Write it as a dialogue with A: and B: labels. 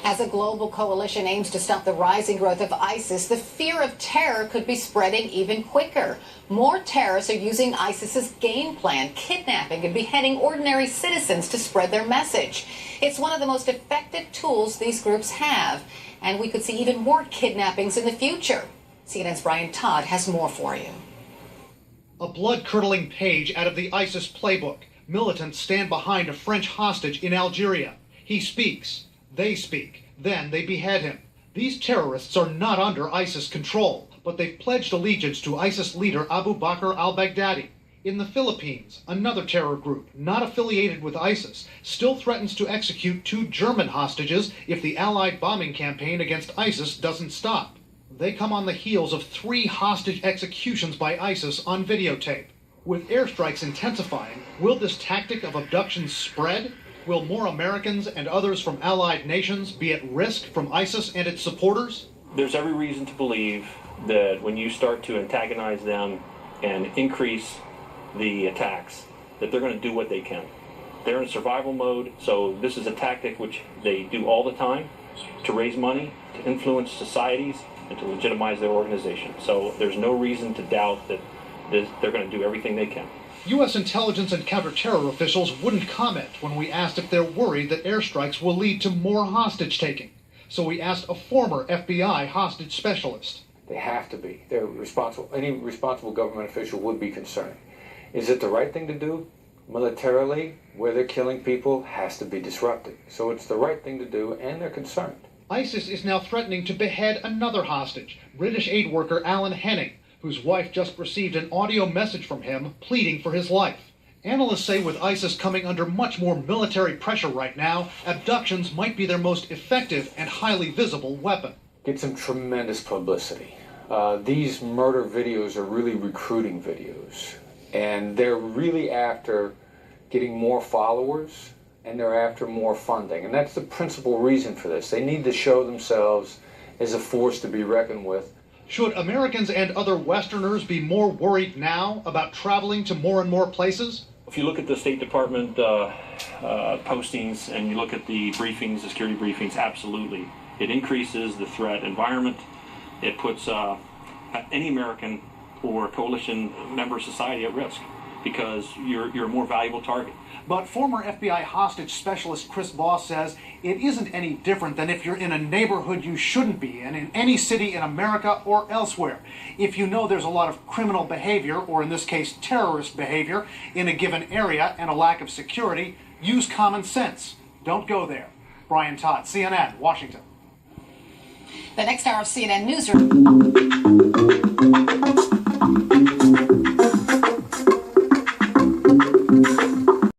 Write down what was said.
A: As a global coalition aims to stop the rising growth of ISIS, the fear of terror could be spreading even quicker. More terrorists are using ISIS's game plan, kidnapping and beheading ordinary citizens to spread their message. It's one of the most effective tools these groups have, and we could see even more kidnappings in the future. CNN's Brian Todd has more for you.
B: A blood-curdling page out of the ISIS playbook. Militants stand behind a French hostage in Algeria. He speaks. They speak. Then they behead him. These terrorists are not under ISIS control, but they've pledged allegiance to ISIS leader Abu Bakr al-Baghdadi. In the Philippines, another terror group, not affiliated with ISIS, still threatens to execute 2 German hostages if the Allied bombing campaign against ISIS doesn't stop. They come on the heels of 3 hostage executions by ISIS on videotape. With airstrikes intensifying, will this tactic of abduction spread? Will more Americans and others from allied nations be at risk from ISIS and its supporters?
C: There's every reason to believe that when you start to antagonize them and increase the attacks, that they're going to do what they can. They're in survival mode, so this is a tactic which they do all the time to raise money, to influence societies, and to legitimize their organization. So there's no reason to doubt that they're going to do everything they can.
B: U.S. intelligence and counterterror officials wouldn't comment when we asked if they're worried that airstrikes will lead to more hostage-taking. So we asked a former FBI hostage specialist.
D: They have to be. They're responsible. Any responsible government official would be concerned. Is it the right thing to do? Militarily, where they're killing people, has to be disrupted. So it's the right thing to do, and they're concerned.
B: ISIS is now threatening to behead another hostage, British aid worker Alan Henning, whose wife just received an audio message from him pleading for his life. Analysts say with ISIS coming under much more military pressure right now, abductions might be their most effective and highly visible weapon.
D: Get some tremendous publicity. These murder videos are really recruiting videos, and they're really after getting more followers, and they're after more funding. And that's the principal reason for this. They need to show themselves as a force to be reckoned with.
B: Should Americans and other Westerners be more worried now about traveling to more and more places?
C: If you look at the State Department postings and you look at the briefings, the security briefings, absolutely. It increases the threat environment. It puts any American or coalition member of society at risk because you're a more valuable target.
B: But former FBI hostage specialist Chris Voss says it isn't any different than if you're in a neighborhood you shouldn't be in any city in America or elsewhere. If you know there's a lot of criminal behavior, or in this case terrorist behavior, in a given area and a lack of security, use common sense. Don't go there. Brian Todd, CNN, Washington.
A: The next hour of CNN Newsroom.